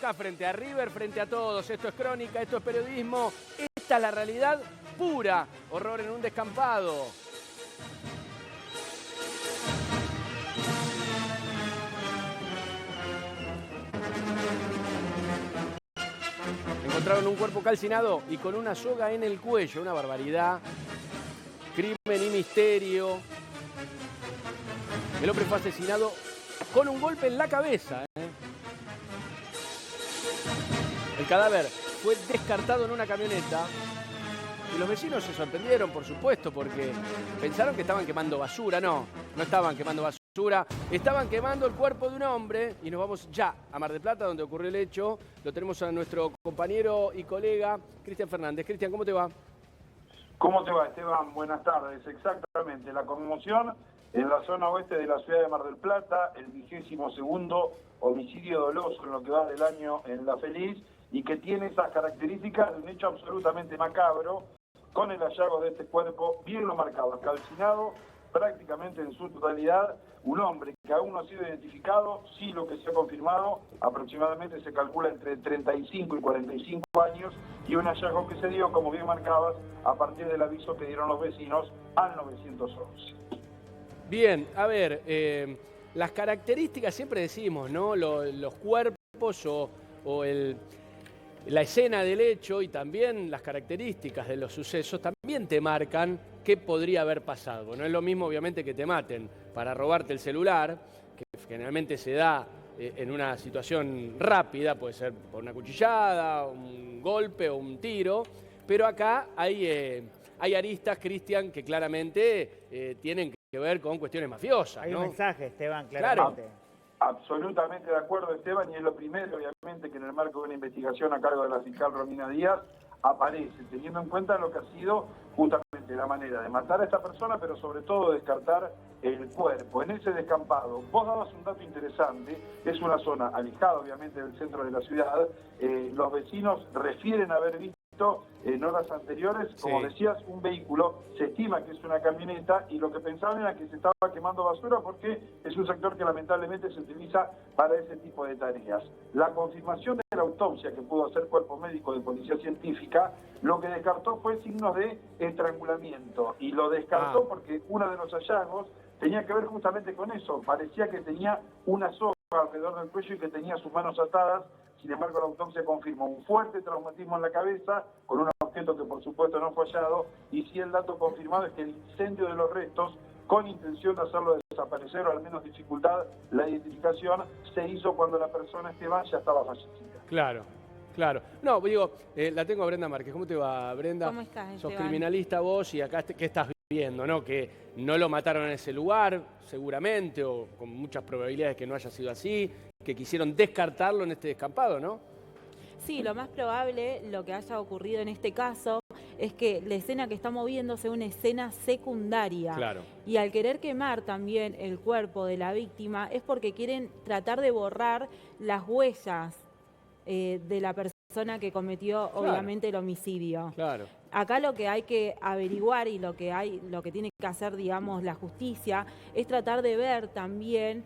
Boca, frente a River, frente a todos. Esto es crónica, esto es periodismo. Esta es la realidad pura. Horror en un descampado. Encontraron un cuerpo calcinado y con una soga en el cuello. Una barbaridad. Crimen y misterio. El hombre fue asesinado con un golpe en la cabeza. El cadáver fue descartado en una camioneta. Y los vecinos se sorprendieron, por supuesto, porque pensaron que estaban quemando basura. No, no estaban quemando basura. Estaban quemando el cuerpo de un hombre. Y nos vamos ya a Mar del Plata, donde ocurrió el hecho. Lo tenemos a nuestro compañero y colega, Cristian Fernández. Cristian, ¿cómo te va? ¿Cómo te va, Esteban? Buenas tardes. Exactamente, la conmoción en la zona oeste de la ciudad de Mar del Plata, el 22º homicidio doloso en lo que va del año en La Feliz, y que tiene esas características de un hecho absolutamente macabro, con el hallazgo de este cuerpo bien lo marcado, calcinado prácticamente en su totalidad, un hombre que aún no ha sido identificado. Sí, lo que se ha confirmado, aproximadamente se calcula entre 35 y 45 años, y un hallazgo que se dio, como bien marcabas, a partir del aviso que dieron los vecinos al 911. Bien, a ver, las características siempre decimos, ¿no? Los cuerpos o la escena del hecho y también las características de los sucesos también te marcan qué podría haber pasado. No es lo mismo, obviamente, que te maten para robarte el celular, que generalmente se da en una situación rápida, puede ser por una cuchillada, un golpe o un tiro, pero acá hay aristas, Cristian, que claramente tienen que ver con cuestiones mafiosas, ¿no? Hay un mensaje, Esteban, claramente. Claro. Absolutamente de acuerdo, Esteban, y es lo primero, obviamente, que en el marco de una investigación a cargo de la fiscal Romina Díaz aparece, teniendo en cuenta lo que ha sido justamente la manera de matar a esta persona, pero sobre todo descartar el cuerpo. En ese descampado, vos dabas un dato interesante, es una zona alejada, obviamente, del centro de la ciudad. Los vecinos refieren haber visto en horas anteriores, como decías, un vehículo, se estima que es una camioneta, y lo que pensaban era que se estaba quemando basura porque es un sector que lamentablemente se utiliza para ese tipo de tareas. La confirmación de la autopsia que pudo hacer cuerpo médico de policía científica, lo que descartó fue signos de estrangulamiento, y lo descartó porque uno de los hallazgos tenía que ver justamente con eso. Parecía que tenía una soga alrededor del cuello y que tenía sus manos atadas. Sin embargo, la autopsia confirmó un fuerte traumatismo en la cabeza, con un objeto que por supuesto no fue hallado, y sí el dato confirmado es que el incendio de los restos, con intención de hacerlo desaparecer o al menos dificultar la identificación, se hizo cuando la persona, Esteban, ya estaba fallecida. Claro, claro. No, digo, la tengo a Brenda Márquez. ¿Cómo te va, Brenda? ¿Cómo estás, Esteban? Sos criminalista vos, y acá, ¿qué estás viendo, no? Que no lo mataron en ese lugar, seguramente, o con muchas probabilidades que no haya sido así, que quisieron descartarlo en este descampado, ¿no? Sí, lo más probable, lo que haya ocurrido en este caso, es que la escena que estamos viendo sea una escena secundaria. Claro. Y al querer quemar también el cuerpo de la víctima, es porque quieren tratar de borrar las huellas de la persona que cometió, obviamente, el homicidio. Claro. Acá lo que hay que averiguar y lo que tiene que hacer, digamos, la justicia, es tratar de ver también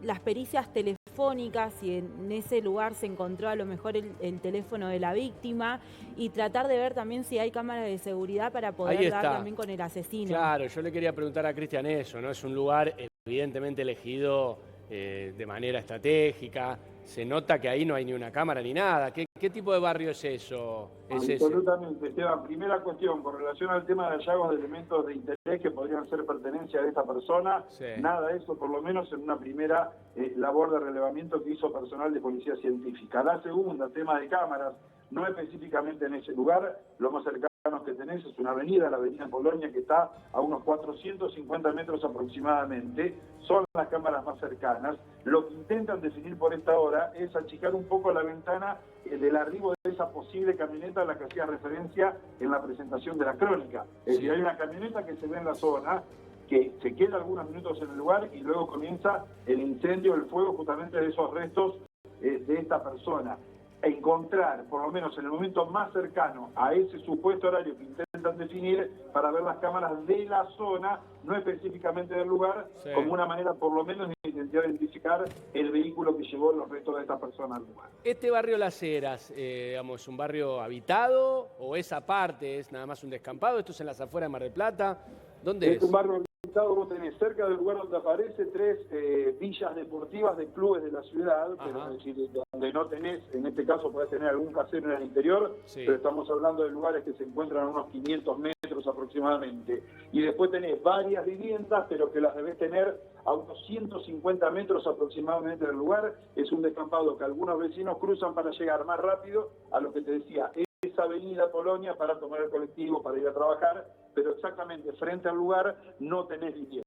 las pericias telefónicas, si en ese lugar se encontró a lo mejor el teléfono de la víctima, y tratar de ver también si hay cámaras de seguridad para poder dar también con el asesino. Claro, yo le quería preguntar a Cristian eso, ¿no? Es un lugar evidentemente elegido de manera estratégica. Se nota que ahí no hay ni una cámara ni nada. ¿Qué tipo de barrio es eso? Absolutamente, Esteban. Primera cuestión, con relación al tema de hallazgos de elementos de interés que podrían ser pertenencia de esta persona, nada de eso, por lo menos en una primera labor de relevamiento que hizo personal de policía científica. La segunda, tema de cámaras, no específicamente en ese lugar, lo más cercano que tenés es una avenida, la avenida Polonia, que está a unos 450 metros aproximadamente. Son las cámaras más cercanas. Lo que intentan definir por esta hora es achicar un poco la ventana del arribo de esa posible camioneta a la que hacía referencia en la presentación de la crónica. Es decir, hay una camioneta que se ve en la zona, que se queda algunos minutos en el lugar y luego comienza el incendio, el fuego justamente de esos restos de esta persona. Encontrar, por lo menos en el momento más cercano a ese supuesto horario que intentan definir, para ver las cámaras de la zona, no específicamente del lugar, como una manera por lo menos de intentar identificar el vehículo que llevó los restos de esta persona al lugar. Este barrio Las Heras, digamos, ¿un barrio habitado o esa parte es nada más un descampado? ¿Esto es en las afueras de Mar del Plata? ¿Dónde es? Es un barrio habitado, vos tenés cerca del lugar donde aparece 3 villas deportivas de clubes de la ciudad, pero es decir, donde no tenés, en este caso podés tener algún casero en el interior, pero estamos hablando de lugares que se encuentran a unos 500 metros aproximadamente. Y después tenés varias viviendas, pero que las debés tener a unos 150 metros aproximadamente del lugar. Es un descampado que algunos vecinos cruzan para llegar más rápido a lo que te decía, esa avenida Polonia para tomar el colectivo, para ir a trabajar, pero exactamente frente al lugar no tenés vivienda.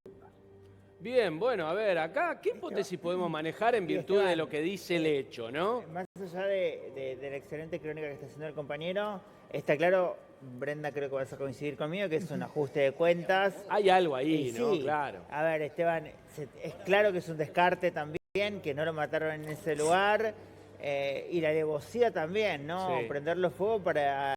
Bien, bueno, a ver, acá, ¿qué hipótesis podemos manejar en virtud de lo que dice el hecho, no? Más allá de la excelente crónica que está haciendo el compañero, está claro, Brenda, creo que vas a coincidir conmigo, que es un ajuste de cuentas. Hay algo ahí, ¿no? Sí. Claro. A ver, Esteban, es claro que es un descarte también, que no lo mataron en ese lugar. Y la alevosía también, ¿no? Sí. Prenderlo fuego para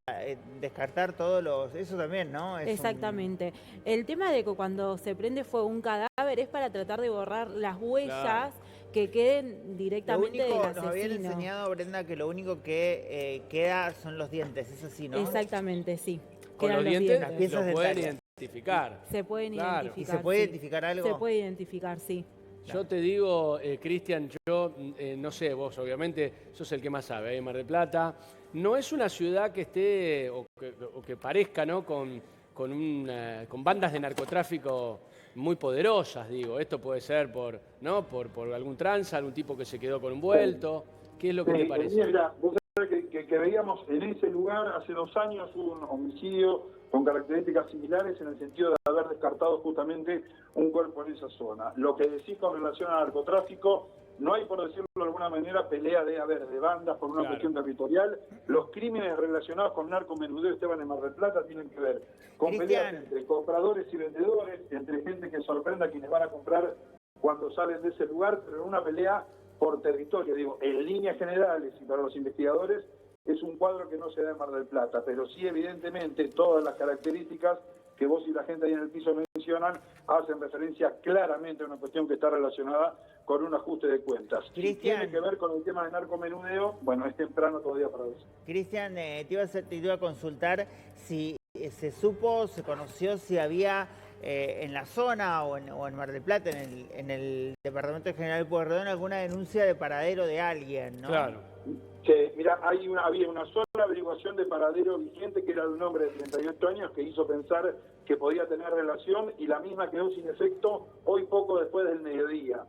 descartar todos los... Eso también, ¿no? Exactamente. El tema de que cuando se prende fuego un cadáver es para tratar de borrar las huellas que queden directamente del asesino. Nos habían enseñado, Brenda, que lo único que queda son los dientes, es así, ¿no? Exactamente, sí. Con Quedan los dientes Las piezas lo pueden dentales. identificar. Se pueden Claro. identificar. ¿Y se puede sí. identificar algo? Se puede identificar, sí. Yo te digo, Cristian, yo no sé, vos obviamente sos el que más sabe, Mar del Plata. No es una ciudad que esté, o que parezca, ¿no? Con bandas de narcotráfico muy poderosas, digo. Esto puede ser por algún tranza, algún tipo que se quedó con un vuelto. ¿Qué es lo que te parece? Mira, vos sabés que veíamos en ese lugar hace 2 años un homicidio con características similares en el sentido de haber descartado justamente un cuerpo en esa zona. Lo que decís con relación al narcotráfico, no hay, por decirlo de alguna manera, pelea de bandas por una cuestión territorial. Los crímenes relacionados con narcomenudeo, Esteban, en Mar del Plata, tienen que ver con peleas entre compradores y vendedores, entre gente que sorprenda a quienes van a comprar cuando salen de ese lugar, pero en una pelea por territorio. Digo, en líneas generales y para los investigadores, es un cuadro que no se da en Mar del Plata, pero sí evidentemente todas las características que vos y la gente ahí en el piso mencionan hacen referencia claramente a una cuestión que está relacionada con un ajuste de cuentas. Si tiene que ver con el tema de narcomenudeo, bueno, es temprano todavía para eso. Cristian, te iba a consultar si se supo, se conoció si había en la zona o en Mar del Plata, en el Departamento de General Pueyrredón, alguna denuncia de paradero de alguien, ¿no? Claro. Sí, mira, había una sola averiguación de paradero vigente que era de un hombre de 38 años que hizo pensar que podía tener relación y la misma quedó sin efecto hoy poco después del mediodía.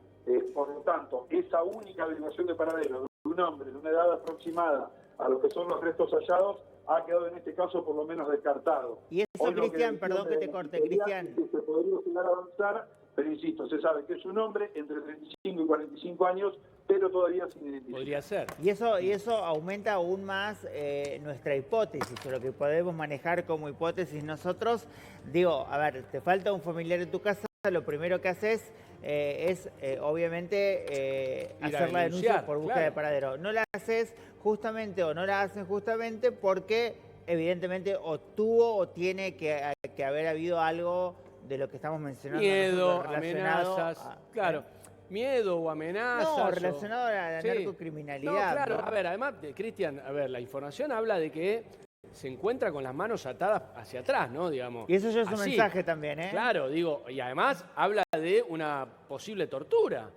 Por lo tanto, esa única averiguación de paradero de un hombre de una edad aproximada a lo que son los restos hallados ha quedado en este caso por lo menos descartado. Y eso, Cristian, perdón que te corte, Cristian. Se podría llegar a avanzar, pero insisto, se sabe que es un hombre entre 35 y 45 años, pero todavía sin identificar. Podría ser. Y eso aumenta aún más nuestra hipótesis, o lo que podemos manejar como hipótesis nosotros. Digo, a ver, te falta un familiar en tu casa, lo primero que haces es, obviamente, hacer la denuncia por búsqueda de paradero. No la haces justamente o no la hacen justamente porque, evidentemente, o tuvo o tiene que haber habido algo de lo que estamos mencionando. Miedo, amenazas, claro. Miedo o amenazas. No, relacionado a la narcocriminalidad. No, claro, ¿no? a ver, además, Cristian, a ver, la información habla de que se encuentra con las manos atadas hacia atrás, ¿no? Digamos. Y eso ya es un así. mensaje también, ¿eh? Claro, digo, y además habla de una posible tortura.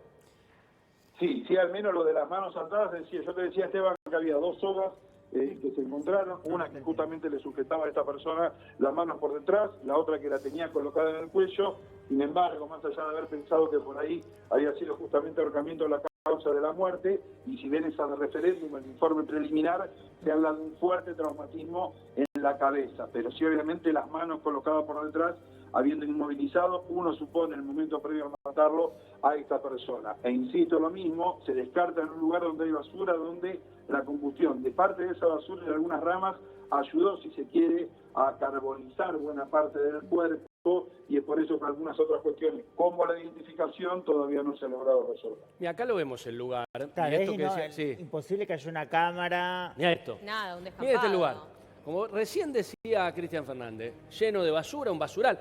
Sí, al menos lo de las manos atadas, decía, yo te decía, Esteban, que había 2 sogas que se encontraron, una que justamente le sujetaba a esta persona las manos por detrás, la otra que la tenía colocada en el cuello. Sin embargo, más allá de haber pensado que por ahí había sido justamente ahorcamiento la causa de la muerte, y si bien esa de referéndum, el informe preliminar, se habla de un fuerte traumatismo en la cabeza, pero sí obviamente las manos colocadas por detrás, habiendo inmovilizado, uno supone en el momento previo a matarlo a esta persona. E insisto, lo mismo, se descarta en un lugar donde hay basura, donde la combustión de parte de esa basura y de algunas ramas ayudó, si se quiere, a carbonizar buena parte del cuerpo, y es por eso que algunas otras cuestiones, como la identificación, todavía no se ha logrado resolver. Mira, acá lo vemos el lugar. Tal Y vez esto que decía, sí. imposible que haya una cámara. Mira esto. Nada, un descampado. Mira este lugar. Como recién decía Cristian Fernández, lleno de basura, un basural.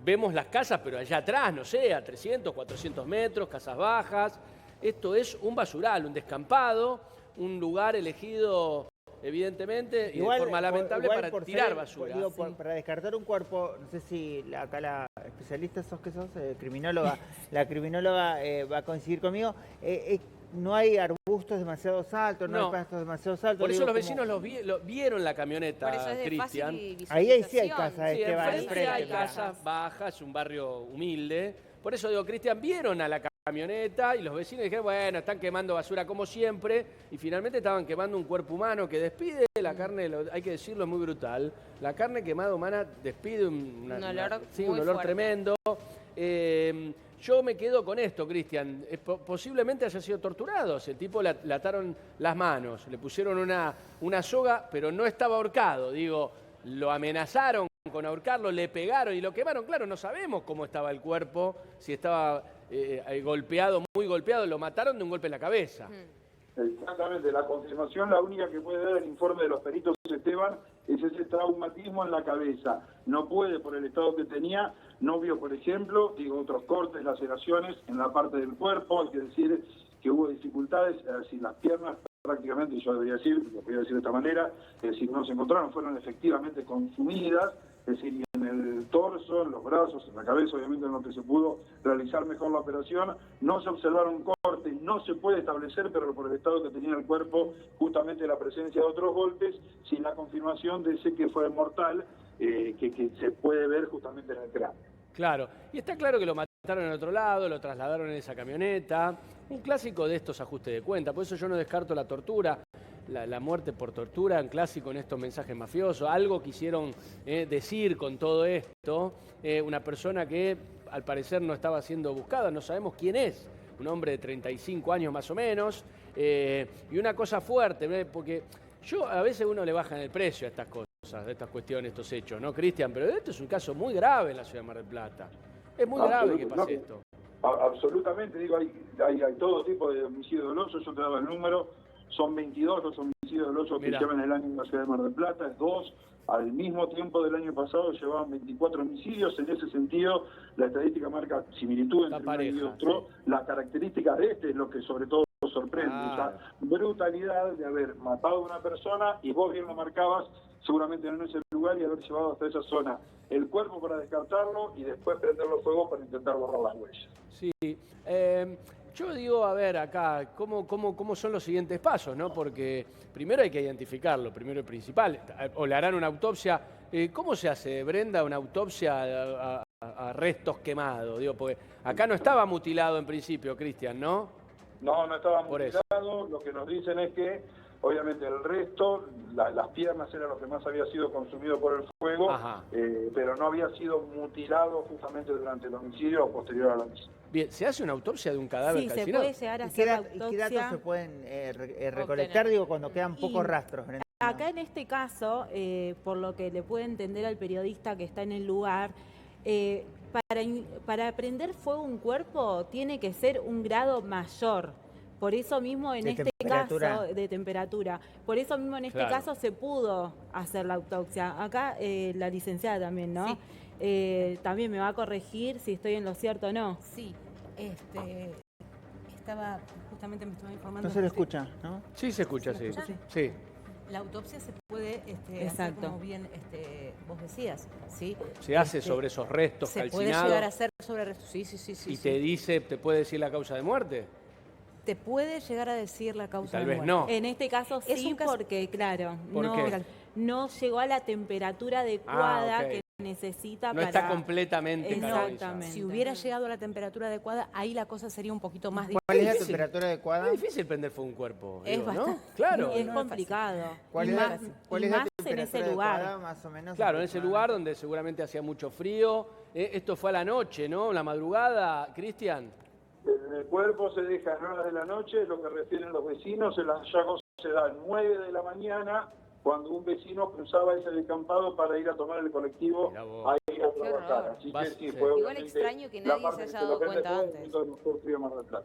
vemos las casas, pero allá atrás, no sé, a 300, 400 metros, casas bajas. Esto es un basural, un descampado, un lugar elegido, evidentemente, y de forma lamentable para tirar basura. Digo, para descartar un cuerpo, no sé si acá la especialista sos que sos, criminóloga, la criminóloga va a coincidir conmigo. No hay arbustos demasiado altos, no hay pastos demasiado altos. Por eso los vecinos vieron la camioneta, Cristian. Ahí sí hay casas, Sí, Esteban. enfrente hay casas bajas, es un barrio humilde. Por eso digo, Cristian, vieron a la camioneta y los vecinos dijeron, bueno, están quemando basura como siempre. Y finalmente estaban quemando un cuerpo humano que despide la carne, hay que decirlo, es muy brutal. La carne quemada humana despide un olor tremendo. Yo me quedo con esto, Cristian. Posiblemente haya sido torturado. El tipo le ataron las manos, le pusieron una soga, pero no estaba ahorcado. Digo, lo amenazaron con ahorcarlo, le pegaron y lo quemaron. Claro, no sabemos cómo estaba el cuerpo, si estaba golpeado, muy golpeado. Lo mataron de un golpe en la cabeza. Exactamente, la confirmación, la única que puede dar el informe de los peritos, Esteban, es ese traumatismo en la cabeza. No puede, por el estado que tenía, no vio, por ejemplo, otros cortes, laceraciones en la parte del cuerpo. Hay que decir que hubo dificultades, es decir, las piernas prácticamente, yo debería decir, lo voy a decir de esta manera, es decir, no se encontraron, fueron efectivamente consumidas, es decir, y en el torso, en los brazos, en la cabeza, obviamente en lo que se pudo realizar mejor la operación, no se observaron cortes, no se puede establecer, pero por el estado que tenía el cuerpo, justamente la presencia de otros golpes, sin la confirmación de ese que fue mortal, que se puede ver justamente en el cráneo. Claro, y está claro que lo mataron en otro lado, lo trasladaron en esa camioneta, un clásico de estos ajustes de cuenta, por eso yo no descarto la tortura, la muerte por tortura, un clásico en estos mensajes mafiosos, algo quisieron decir con todo esto, una persona que al parecer no estaba siendo buscada, no sabemos quién es, un hombre de 35 años más o menos, y una cosa fuerte, porque a veces uno le baja en el precio a estas cosas, de estas cuestiones, estos hechos, ¿no, Cristian? Pero esto es un caso muy grave en la ciudad de Mar del Plata. Es muy grave que pase esto. Absolutamente, hay todo tipo de homicidio doloso, yo te daba el número, son 22 los homicidios dolosos que llevan el año en la ciudad de Mar del Plata, 2 al mismo tiempo del año pasado llevaban 24 homicidios, en ese sentido la estadística marca similitud entre uno y otro, la característica de este es lo que sobre todo sorprende, esa brutalidad de haber matado a una persona y vos bien lo marcabas, seguramente no en ese lugar y haber llevado hasta esa zona el cuerpo para descartarlo y después prenderlo fuego para intentar borrar las huellas. Sí, yo digo, a ver, acá, ¿cómo son los siguientes pasos, ¿no? Porque primero hay que identificarlo, primero y principal, o le harán una autopsia. ¿Cómo se hace, Brenda, una autopsia a restos quemados? Digo, porque acá no estaba mutilado en principio, Cristian, ¿no? No estaba mutilado, lo que nos dicen es que obviamente el resto, las piernas era lo que más había sido consumido por el fuego, pero no había sido mutilado justamente durante el homicidio o posterior a la misma. Bien, ¿se hace una autopsia de un cadáver calcinado? Sí, se puede llegar a hacer la autopsia. ¿Y qué datos se pueden recolectar, cuando quedan pocos rastros? Acá en este caso, por lo que le puede entender al periodista que está en el lugar, para prender fuego un cuerpo tiene que ser un grado mayor. Por eso mismo en este caso de temperatura, por eso mismo en este caso se pudo hacer la autopsia. Acá la licenciada también, ¿no? Sí. También me va a corregir si estoy en lo cierto o no. Sí, justamente me estaba informando. No se lo escucha, ¿no? Sí se escucha, sí. Sí. La autopsia se puede hacer como bien vos decías, ¿sí? Se hace sobre esos restos calcinados. Se puede llegar a hacer sobre restos, sí. ¿Y te puede decir la causa de muerte? Te puede llegar a decir la causa de muerte. Tal vez no. En este caso sí, porque claro, no llegó a la temperatura adecuada que necesita no está completamente exactamente. Si hubiera llegado a la temperatura adecuada, ahí la cosa sería un poquito más difícil. ¿Cuál es la temperatura adecuada? Es difícil prender fuego a un cuerpo. Es bastante. ¿no? Claro. Es complicado. ¿Cuál es la temperatura en ese lugar? Adecuada, más o menos? Claro, en ese lugar donde seguramente hacía mucho frío. Esto fue a la noche, ¿no? La madrugada, Cristian. El cuerpo se deja a 9 de la noche, lo que refieren los vecinos, el hallazgo se da a 9 de la mañana, cuando un vecino cruzaba ese descampado para ir a tomar el colectivo a ir a trabajar. Así que sí, fue igual extraño que nadie se haya dado cuenta antes.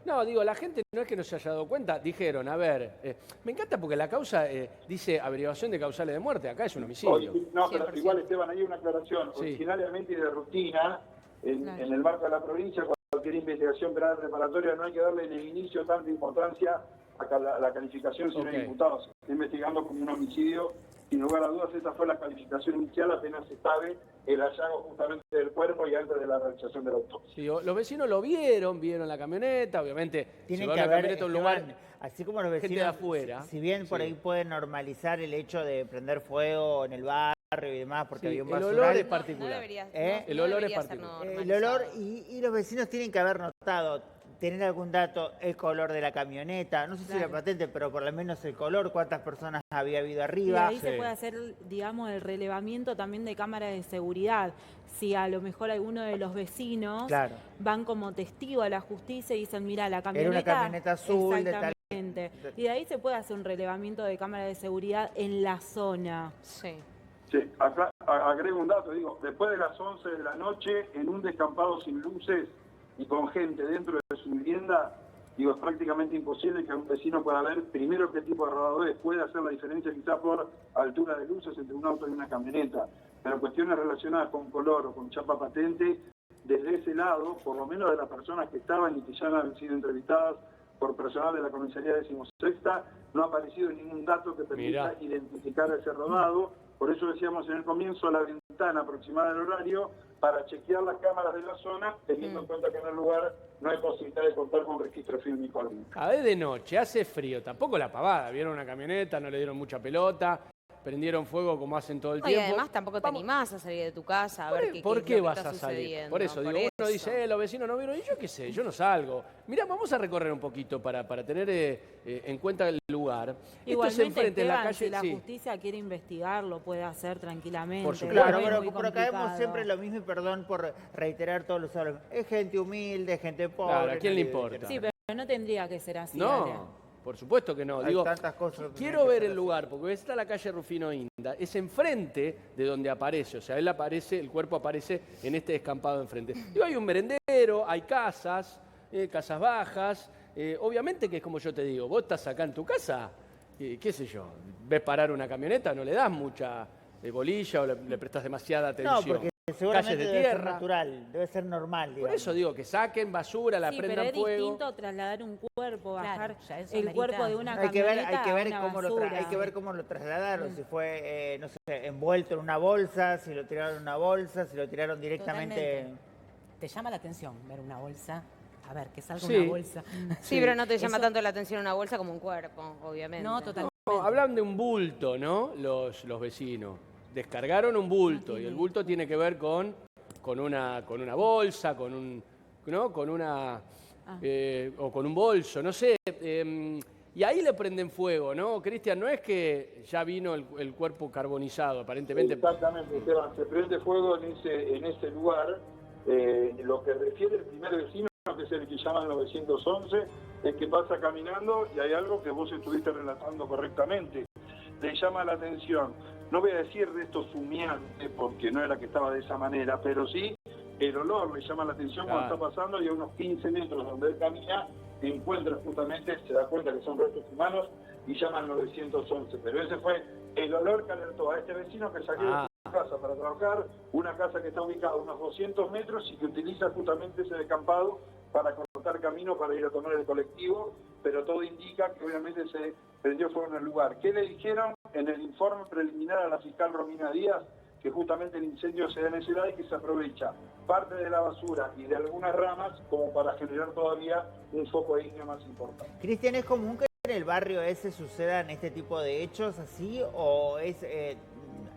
No, digo, la gente no es que no se haya dado cuenta, dijeron, a ver, me encanta porque la causa dice averiguación de causales de muerte, acá es un homicidio. No, pero igual, Esteban, hay una aclaración. Originariamente y de rutina, en el marco de la provincia, cualquier investigación penal preparatoria no hay que darle en el inicio tanta importancia a la calificación si no hay imputados. Se está investigando como un homicidio. Sin lugar a dudas, esa fue la calificación inicial, apenas se sabe el hallazgo justamente del cuerpo y antes de la realización de la autopsia. Sí, los vecinos lo vieron la camioneta, obviamente. Tienen que haber, un lugar, así como los vecinos, gente de afuera. Si bien por ahí pueden normalizar el hecho de prender fuego en el barrio y demás, porque había un basural. El olor es particular. No debería, el olor es particular. El olor, y los vecinos tienen que haber notado, tener algún dato, el color de la camioneta, no sé si la patente, pero por lo menos el color, cuántas personas había habido arriba. Y ahí se puede hacer, digamos, el relevamiento también de cámaras de seguridad. Si a lo mejor alguno de los vecinos van como testigo a la justicia y dicen, mira, la camioneta... Era una camioneta azul de tal... Y de ahí se puede hacer un relevamiento de cámaras de seguridad en la zona. Sí, agrego un dato, digo, después de las 11 de la noche, en un descampado sin luces y con gente dentro de su vivienda, digo, es prácticamente imposible que un vecino pueda ver primero qué tipo de rodador es, puede hacer la diferencia quizás por altura de luces entre un auto y una camioneta, pero cuestiones relacionadas con color o con chapa patente, desde ese lado, por lo menos de las personas que estaban y que ya han sido entrevistadas por personal de la comisaría 16ª, no ha aparecido ningún dato que permita identificar ese rodado. Por eso decíamos en el comienzo la ventana aproximada del horario para chequear las cámaras de la zona, teniendo en cuenta que en el lugar no hay posibilidad de contar con registro fílmico alguno. A ver, de noche, hace frío, tampoco la pavada, vieron una camioneta, no le dieron mucha pelota, prendieron fuego como hacen todo el tiempo. Y además tampoco te animás a salir de tu casa a ver qué ¿Por qué vas está a salir? sucediendo. Por eso, digo, uno dice, los vecinos no vieron, y yo qué sé, yo no salgo. Mirá, vamos a recorrer un poquito para tener en cuenta el lugar. Igualmente, esto es enfrente en la calle. Si la justicia quiere investigar, lo puede hacer tranquilamente. Por supuesto. Claro, pero caemos siempre lo mismo, y perdón por reiterar todos los hablos. Es gente humilde, gente pobre. Claro, ¿a quién le importa? Sí, pero no tendría que ser así. No. Por supuesto que no. Hay tantas cosas. Quiero ver el lugar, porque está la calle Rufino Inda. Es enfrente de donde aparece. O sea, el cuerpo aparece en este descampado enfrente. Digo, hay un merendero, hay casas, casas bajas. Obviamente que es como yo te digo, vos estás acá en tu casa, qué sé yo, ves parar una camioneta, no le das mucha bolilla o le prestas demasiada atención. No, porque seguramente calles de debe tierra. ser natural, debe ser normal. Digamos. Por eso digo, que saquen basura, la prendan fuego. Pero es distinto trasladar un cuerpo, bajar el cuerpo de una hay camioneta que ver cómo lo trasladaron, si fue, no sé, envuelto en una bolsa, si lo tiraron en una bolsa, si lo tiraron directamente... Totalmente. Te llama la atención ver una bolsa. A ver, que salga una bolsa. Sí, pero no te llama tanto la atención una bolsa como un cuerpo, obviamente. No, totalmente. No, hablan de un bulto, ¿no? Los vecinos. Descargaron un bulto, y el bulto tiene que ver con una bolsa, o con un bolso, no sé. Y ahí le prenden fuego, ¿no? Cristian, no es que ya vino el cuerpo carbonizado, aparentemente. Exactamente, Esteban, se prende fuego en ese lugar. Lo que refiere el primer vecino, que es el que llaman 911, es que pasa caminando y hay algo que vos estuviste relatando correctamente. Le llama la atención, no voy a decir de esto humeante, porque no era que estaba de esa manera, pero sí el olor le llama la atención cuando está pasando, y a unos 15 metros donde él camina, encuentra justamente, se da cuenta que son restos humanos y llaman 911. Pero ese fue el olor que alertó a este vecino que salió de su casa para trabajar, una casa que está ubicada a unos 200 metros y que utiliza justamente ese descampado para cortar camino para ir a tomar el colectivo, pero todo indica que obviamente se prendió fuego en el lugar. ¿Qué le dijeron en el informe preliminar a la fiscal Romina Díaz? Que justamente el incendio se da en ese lado y que se aprovecha parte de la basura y de algunas ramas como para generar todavía un foco de ígneo más importante. Cristian, ¿es común que en el barrio ese sucedan este tipo de hechos así, o es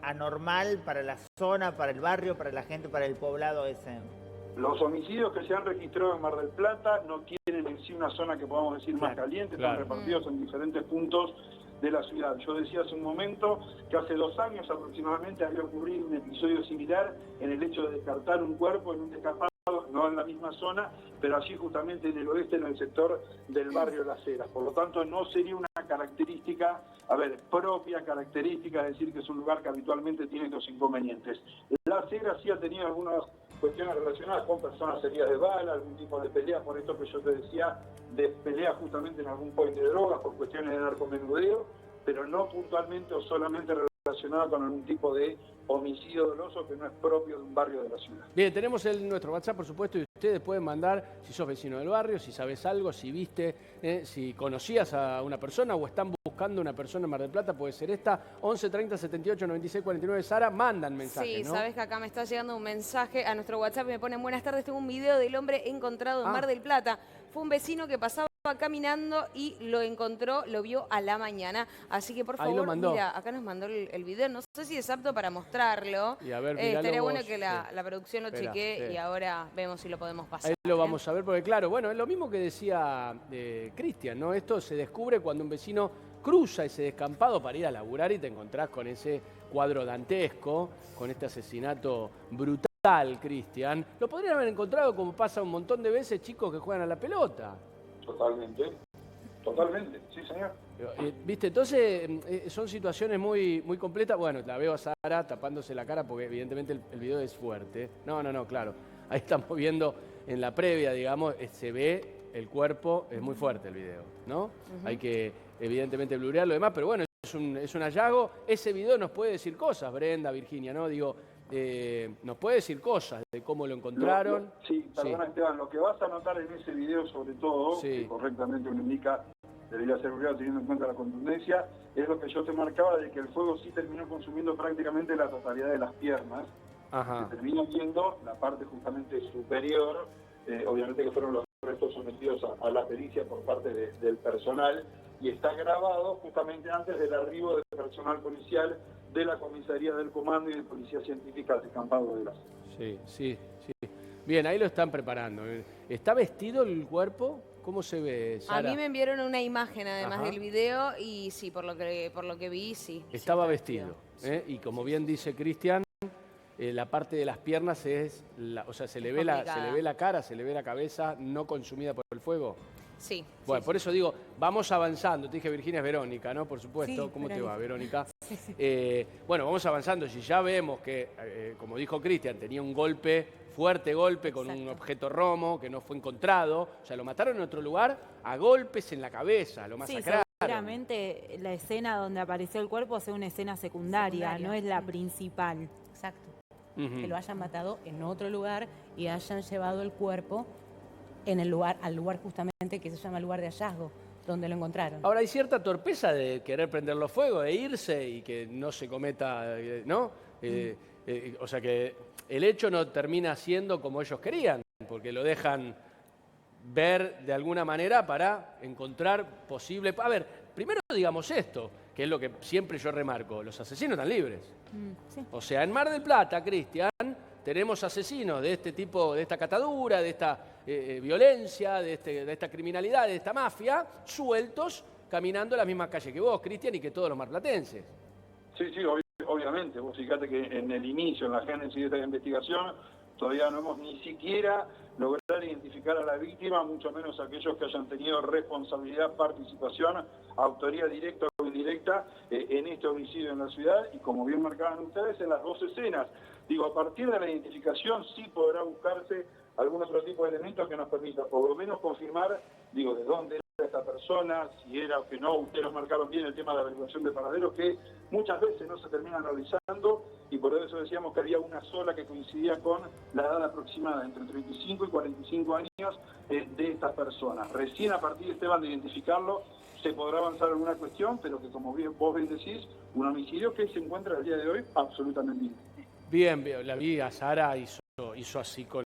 anormal para la zona, para el barrio, para la gente, para el poblado ese? Los homicidios que se han registrado en Mar del Plata no tienen en sí una zona que podamos decir más caliente, están repartidos en diferentes puntos de la ciudad. Yo decía hace un momento que hace 2 años aproximadamente había ocurrido un episodio similar en el hecho de descartar un cuerpo en un descampado, no en la misma zona, pero allí justamente en el oeste, en el sector del barrio Las Heras. Por lo tanto, no sería una característica, propia característica, es decir, que es un lugar que habitualmente tiene estos inconvenientes. Las Heras sí ha tenido algunas cuestiones relacionadas con personas heridas de bala, algún tipo de pelea, por esto que yo te decía, de pelea justamente en algún point de drogas, por cuestiones de narcomenudeo, pero no puntualmente o solamente relacionadas relacionada con algún tipo de homicidio doloso que no es propio de un barrio de la ciudad. Bien, tenemos nuestro WhatsApp, por supuesto, y ustedes pueden mandar, si sos vecino del barrio, si sabes algo, si viste, si conocías a una persona o están buscando una persona en Mar del Plata, puede ser esta, 11 30 78 96 49. Sara, mandan mensajes, Sí, ¿no? sabes que acá me está llegando un mensaje a nuestro WhatsApp y me ponen: buenas tardes, tengo un video del hombre encontrado en Mar del Plata. Fue un vecino que pasaba caminando y lo encontró, lo vio a la mañana. Así que, por Ahí lo favor, mandó. mira, acá nos mandó el video. No sé si es apto para mostrarlo. Y a ver, miralo estaría vos, bueno que la sí. producción lo Espera, chequee sí. y ahora vemos si lo podemos pasar. Ahí lo vamos a ver, porque claro, bueno, es lo mismo que decía Cristian, ¿no? Esto se descubre cuando un vecino cruza ese descampado para ir a laburar y te encontrás con ese cuadro dantesco, con este asesinato brutal, Cristian. Lo podrían haber encontrado, como pasa un montón de veces, chicos que juegan a la pelota. Totalmente, totalmente, sí señor. ¿Viste? Entonces son situaciones muy, muy completas. Bueno, la veo a Sara tapándose la cara porque evidentemente el video es fuerte. No, claro. Ahí estamos viendo en la previa, digamos, se ve el cuerpo, es muy fuerte el video, ¿no? Hay que evidentemente blurear lo demás, pero bueno, es un hallazgo. Ese video nos puede decir cosas, Brenda, Virginia, ¿no? Digo, nos puede decir cosas de cómo lo encontraron. Sí, perdona Esteban, lo que vas a notar en ese video sobre todo, que correctamente uno indica debería ser obligado teniendo en cuenta la contundencia, es lo que yo te marcaba de que el fuego sí terminó consumiendo prácticamente la totalidad de las piernas. Se termina viendo la parte justamente superior, obviamente que fueron los restos sometidos a la pericia por parte del personal, y está grabado justamente antes del arribo del personal policial de la comisaría del comando y de policía científica al descampado de Gracia. Sí. Bien, ahí lo están preparando. ¿Está vestido el cuerpo? ¿Cómo se ve, Sara? A mí me enviaron una imagen además del video y sí, por lo que vi, sí. Estaba vestido. Y como bien dice Cristian, la parte de las piernas o sea, se le ve la cara, se le ve la cabeza no consumida por el fuego. Sí. Bueno, por eso digo, vamos avanzando. Te dije Virginia es Verónica, ¿no? Por supuesto. Sí, ¿Cómo te va, Verónica? Sí. Bueno, vamos avanzando. Si ya vemos que, como dijo Cristian, tenía un fuerte golpe con un objeto romo que no fue encontrado. O sea, lo mataron en otro lugar a golpes en la cabeza, lo masacraron. Seguramente la escena donde apareció el cuerpo sea una escena secundaria, no es la principal. Exacto. Que lo hayan matado en otro lugar y hayan llevado el cuerpo al lugar justamente que se llama lugar de hallazgo, donde lo encontraron. Ahora, hay cierta torpeza de querer prenderlo fuego, de irse y que no se cometa, ¿no? O sea, que el hecho no termina siendo como ellos querían, porque lo dejan ver de alguna manera para encontrar posible... A ver, primero digamos esto, que es lo que siempre yo remarco, los asesinos están libres. Sí. O sea, en Mar del Plata, Cristian, tenemos asesinos de este tipo, de esta catadura, de esta violencia, de esta criminalidad, de esta mafia, sueltos, caminando las mismas calles que vos, Cristian, y que todos los marplatenses. Sí, obviamente. Vos fíjate que en el inicio, en la génesis de esta investigación, todavía no hemos ni siquiera logrado identificar a la víctima, mucho menos aquellos que hayan tenido responsabilidad, participación, autoría directa o indirecta en este homicidio en la ciudad, y como bien marcaban ustedes, en las dos escenas. Digo, a partir de la identificación sí podrá buscarse algún otro tipo de elementos que nos permita por lo menos confirmar, digo, de dónde era esta persona, si era o que no. Ustedes nos marcaron bien el tema de la averiguación de paraderos, que muchas veces no se terminan realizando, y por eso decíamos que había una sola que coincidía con la edad aproximada, entre 35 y 45 años de estas personas. Recién a partir, Esteban, de identificarlo, se podrá avanzar en una cuestión, pero que como vos bien decís, un homicidio que se encuentra al día de hoy absolutamente impune. Bien, la vi a Sara, hizo así con